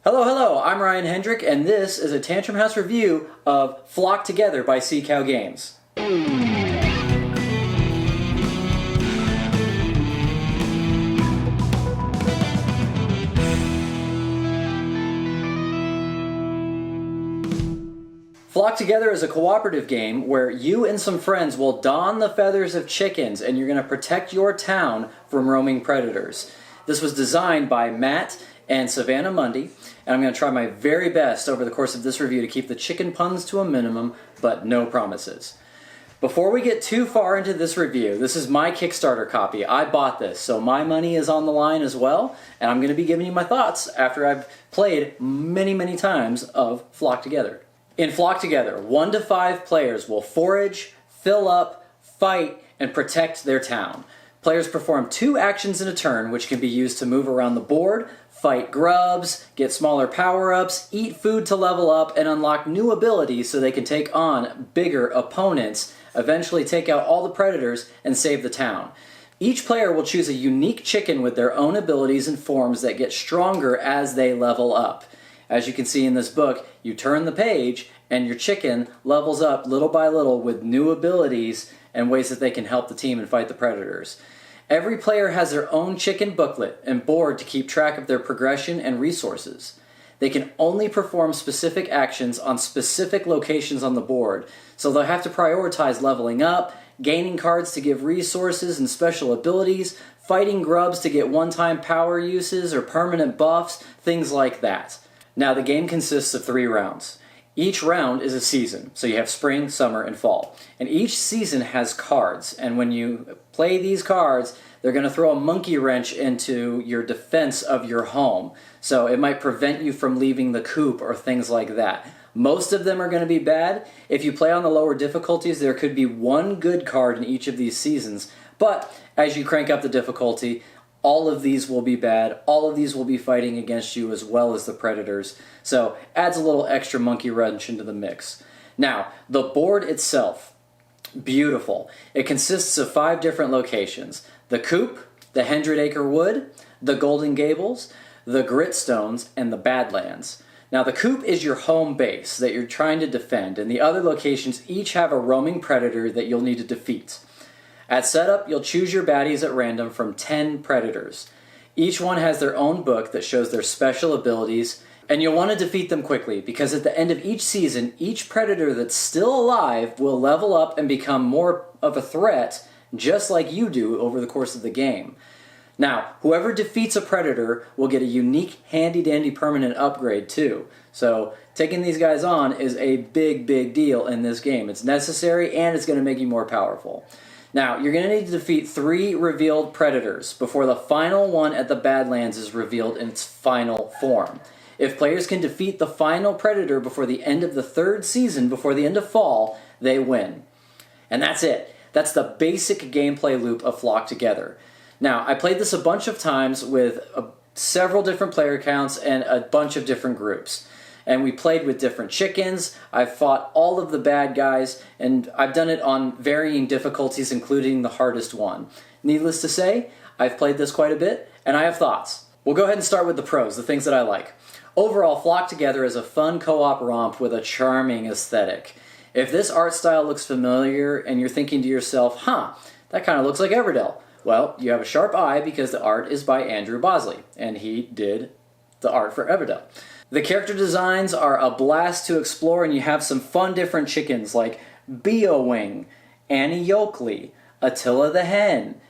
Hello, hello, I'm Ryan Hendrick, and this is a Tantrum House review of Flock Together by Sea Cow Games. Flock Together is a cooperative game where you and some friends will don the feathers of chickens and you're going to protect your town from roaming predators. This was designed by Matt and Savannah Mundy, and I'm going to try my very best over the course of this review to keep the chicken puns to a minimum, but no promises. Before we get too far into this review, this is my Kickstarter copy. I bought this, so my money is on the line as well, and I'm going to be giving you my thoughts after I've played many times of Flock Together. In Flock Together, 1 to 5 players will forage, fill up, fight, and protect their town. Players perform 2 actions in a turn, which can be used to move around the board, fight grubs, get smaller power-ups, eat food to level up, and unlock new abilities so they can take on bigger opponents, eventually take out all the predators, and save the town. Each player will choose a unique chicken with their own abilities and forms that get stronger as they level up. As you can see in this book, you turn the page and your chicken levels up little by little with new abilities and ways that they can help the team and fight the predators. Every player has their own chicken booklet and board to keep track of their progression and resources. They can only perform specific actions on specific locations on the board, so they'll have to prioritize leveling up, gaining cards to give resources and special abilities, fighting grubs to get one-time power uses or permanent buffs, things like that. Now, the game consists of 3 rounds. Each round is a season, so you have spring, summer, and fall. And each season has cards, and when you play these cards, they're going to throw a monkey wrench into your defense of your home. So it might prevent you from leaving the coop or things like that. Most of them are going to be bad. If you play on the lower difficulties, there could be 1 good card in each of these seasons. But as you crank up the difficulty, all of these will be bad. All of these will be fighting against you as well as the predators. So adds a little extra monkey wrench into the mix. Now, the board itself, beautiful. It consists of 5 different locations. The Coop, the 100-Acre Wood, the Golden Gables, the Gritstones, and the Badlands. Now, the Coop is your home base that you're trying to defend, and the other locations each have a roaming predator that you'll need to defeat. At setup, you'll choose your baddies at random from 10 predators. Each one has their own book that shows their special abilities, and you'll want to defeat them quickly because at the end of each season, each predator that's still alive will level up and become more of a threat, just like you do over the course of the game. Now, whoever defeats a predator will get a unique handy-dandy permanent upgrade too. So taking these guys on is a big deal in this game. It's necessary and it's going to make you more powerful. Now, you're going to need to defeat 3 revealed predators before the final one at the Badlands is revealed in its final form. If players can defeat the final predator before the end of the 3rd season, before the end of fall, they win. And that's it. That's the basic gameplay loop of Flock Together. Now, I played this a bunch of times with several different player counts and a bunch of different groups. And we played with different chickens. I've fought all of the bad guys, and I've done it on varying difficulties, including the hardest one. Needless to say, I've played this quite a bit, and I have thoughts. We'll go ahead and start with the pros, the things that I like. Overall, Flock Together is a fun co-op romp with a charming aesthetic. If this art style looks familiar and you're thinking to yourself, that kind of looks like Everdell. Well, you have a sharp eye because the art is by Andrew Bosley, and he did the art for Everdell. The character designs are a blast to explore, and you have some fun different chickens like Beowing, Annie Yoakley, Attila the Hen,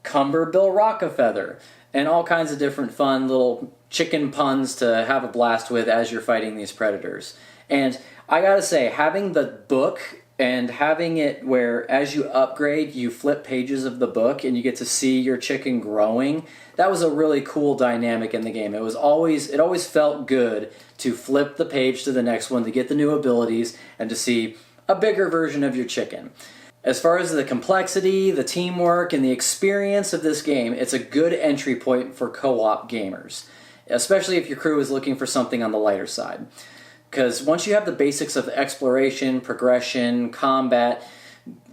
Cumber Bill Rockefeather, and all kinds of different fun little chicken puns to have a blast with as you're fighting these predators. And I gotta say, having the book and having it where as you upgrade, you flip pages of the book and you get to see your chicken growing, that was a really cool dynamic in the game. It always felt good to flip the page to the next one to get the new abilities and to see a bigger version of your chicken. As far as the complexity, the teamwork, and the experience of this game, it's a good entry point for co-op gamers, especially if your crew is looking for something on the lighter side. Because once you have the basics of exploration, progression, combat,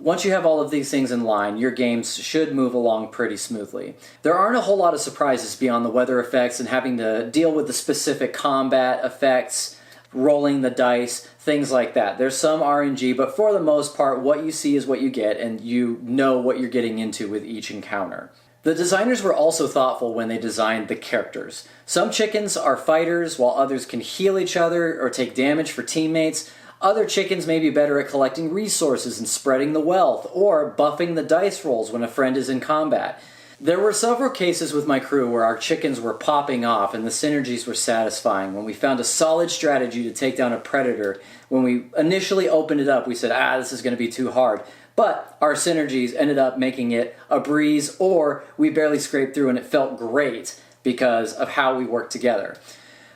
Once you have all of these things in line, your games should move along pretty smoothly. There aren't a whole lot of surprises beyond the weather effects and having to deal with the specific combat effects, rolling the dice, things like that. There's some RNG, but for the most part, what you see is what you get, and you know what you're getting into with each encounter. The designers were also thoughtful when they designed the characters. Some chickens are fighters, while others can heal each other or take damage for teammates. Other chickens may be better at collecting resources and spreading the wealth, or buffing the dice rolls when a friend is in combat. There were several cases with my crew where our chickens were popping off and the synergies were satisfying. When we found a solid strategy to take down a predator, when we initially opened it up, we said, this is going to be too hard. But our synergies ended up making it a breeze, or we barely scraped through and it felt great because of how we worked together.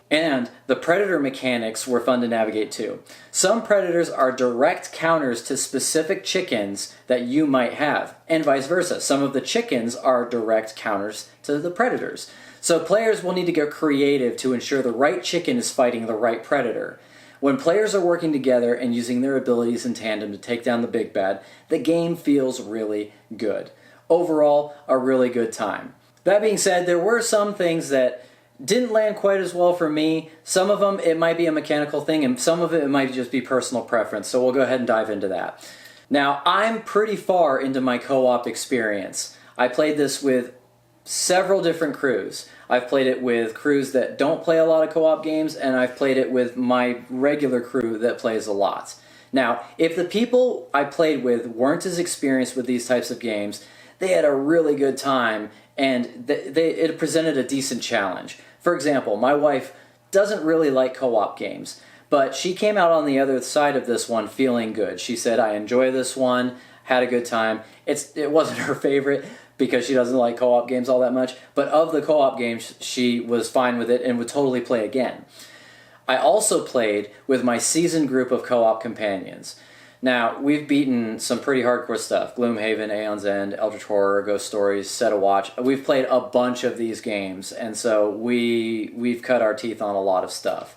And the predator mechanics were fun to navigate too. Some predators are direct counters to specific chickens that you might have, and vice versa. Some of the chickens are direct counters to the predators. So players will need to get creative to ensure the right chicken is fighting the right predator. When players are working together and using their abilities in tandem to take down the big bad, the game feels really good. Overall, a really good time. That being said, there were some things that didn't land quite as well for me. Some of them, it might be a mechanical thing, and some of it might just be personal preference, so we'll go ahead and dive into that. Now, I'm pretty far into my co-op experience. I played this with several different crews. I've played it with crews that don't play a lot of co-op games, and I've played it with my regular crew that plays a lot. Now, if the people I played with weren't as experienced with these types of games, they had a really good time, and it presented a decent challenge. For example, my wife doesn't really like co-op games, but she came out on the other side of this one feeling good. She said, I enjoy this one, had a good time. It wasn't her favorite because she doesn't like co-op games all that much, but of the co-op games, she was fine with it and would totally play again. I also played with my seasoned group of co-op companions. Now, we've beaten some pretty hardcore stuff. Gloomhaven, Aeon's End, Eldritch Horror, Ghost Stories, Set a Watch. We've played a bunch of these games, and so we've cut our teeth on a lot of stuff.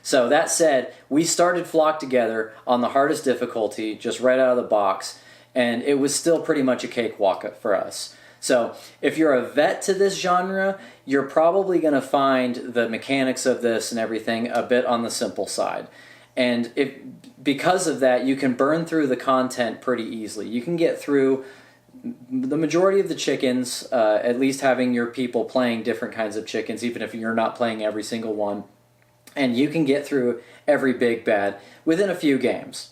So that said, we started Flock together on the hardest difficulty, just right out of the box, and it was still pretty much a cakewalk for us. So if you're a vet to this genre, you're probably going to find the mechanics of this and everything a bit on the simple side. And because of that, you can burn through the content pretty easily. You can get through the majority of the chickens, at least having your people playing different kinds of chickens, even if you're not playing every single one. And you can get through every big bad within a few games.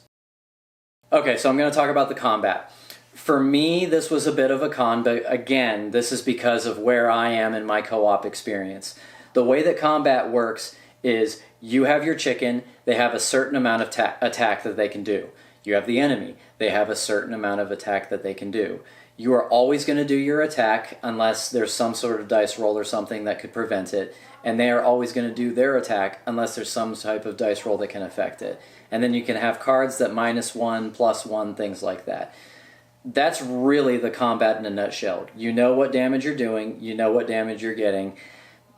Okay, so I'm going to talk about the combat. For me, this was a bit of a con, but again, this is because of where I am in my co-op experience. The way that combat works is you have your chicken, they have a certain amount of attack that they can do. You have the enemy, they have a certain amount of attack that they can do. You are always going to do your attack unless there's some sort of dice roll or something that could prevent it, and they are always going to do their attack unless there's some type of dice roll that can affect it. And then you can have cards that -1, +1, things like that. That's really the combat in a nutshell. You know what damage you're doing, you know what damage you're getting,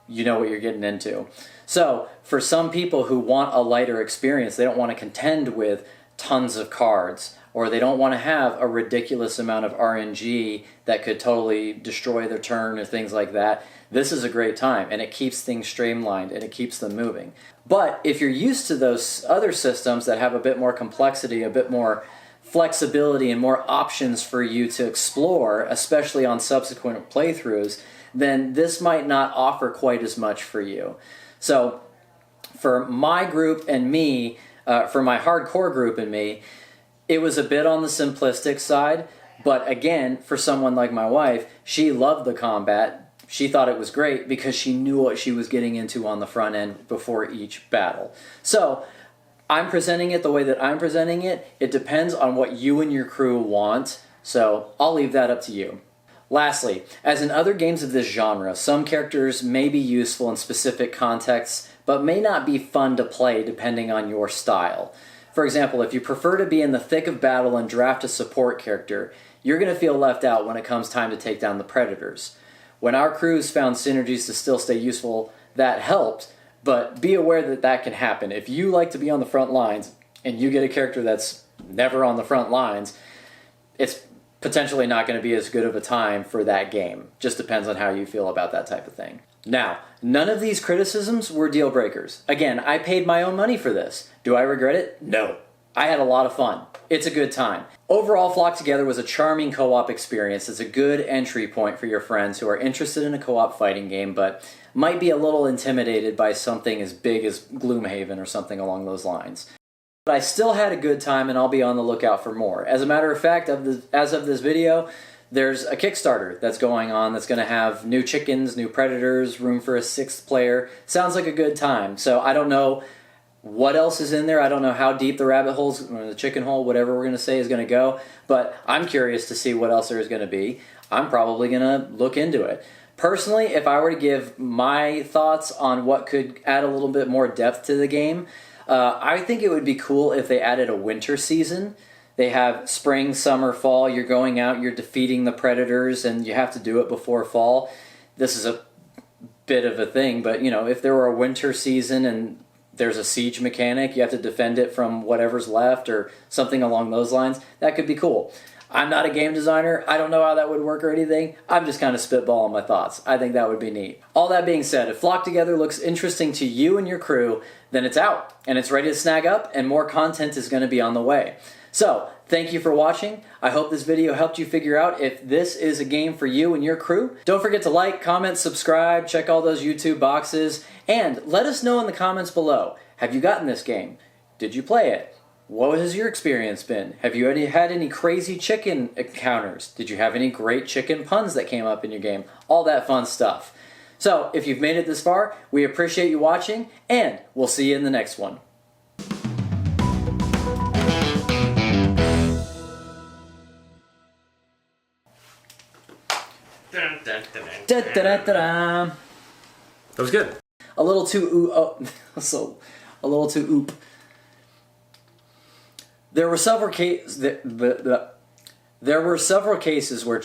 you know what you're getting into. So, for some people who want a lighter experience, they don't want to contend with tons of cards, or they don't want to have a ridiculous amount of RNG that could totally destroy their turn or things like that, this is a great time, and it keeps things streamlined, and it keeps them moving. But if you're used to those other systems that have a bit more complexity, a bit more flexibility, and more options for you to explore, especially on subsequent playthroughs, then this might not offer quite as much for you. So for my group and me, for my hardcore group and me, it was a bit on the simplistic side, but again, for someone like my wife, she loved the combat. She thought it was great because she knew what she was getting into on the front end before each battle. So I'm presenting it the way that I'm presenting it. It depends on what you and your crew want, so I'll leave that up to you. Lastly, as in other games of this genre, some characters may be useful in specific contexts, but may not be fun to play depending on your style. For example, if you prefer to be in the thick of battle and draft a support character, you're going to feel left out when it comes time to take down the predators. When our crews found synergies to still stay useful, that helped, but be aware that that can happen. If you like to be on the front lines, and you get a character that's never on the front lines, it's potentially not going to be as good of a time for that game. Just depends on how you feel about that type of thing. Now, none of these criticisms were deal breakers. Again, I paid my own money for this. Do I regret it? No. I had a lot of fun. It's a good time. Overall, Flock Together was a charming co-op experience. It's a good entry point for your friends who are interested in a co-op fighting game, but might be a little intimidated by something as big as Gloomhaven or something along those lines. But I still had a good time, and I'll be on the lookout for more. As a matter of fact, as of this video, there's a Kickstarter that's going on that's going to have new chickens, new predators, room for a 6th player. Sounds like a good time. So I don't know what else is in there. I don't know how deep the rabbit holes, or the chicken hole, whatever we're going to say, is going to go. But I'm curious to see what else there is going to be. I'm probably going to look into it. Personally, if I were to give my thoughts on what could add a little bit more depth to the game, I think it would be cool if they added a winter season. They have spring, summer, fall. You're going out, you're defeating the predators, and you have to do it before fall. This is a bit of a thing, but you know, if there were a winter season and there's a siege mechanic, you have to defend it from whatever's left or something along those lines, that could be cool. I'm not a game designer. I don't know how that would work or anything. I'm just kind of spitballing my thoughts. I think that would be neat. All that being said, if Flock Together looks interesting to you and your crew, then it's out and it's ready to snag up, and more content is going to be on the way. So, thank you for watching. I hope this video helped you figure out if this is a game for you and your crew. Don't forget to like, comment, subscribe, check all those YouTube boxes, and let us know in the comments below. Have you gotten this game? Did you play it? What has your experience been? Have you had any crazy chicken encounters? Did you have any great chicken puns that came up in your game? All that fun stuff. So, if you've made it this far, we appreciate you watching, and we'll see you in the next one. Dun, dun, dun, Da, dun. da, da, da, da. That was good. A little too so a little too oop. There were several cases. There were several cases where,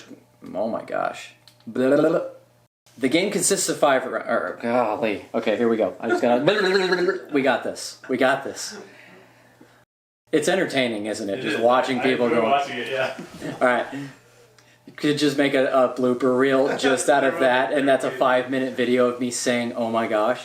oh my gosh, blah, blah, blah. The game consists of 5. Golly, okay, here we go. I just gotta. We got this. We got this. It's entertaining, isn't it? Just watching people go. Watching it, yeah. All right. You could just make a blooper reel just out of that, and that's a 5-minute video of me saying, "Oh my gosh."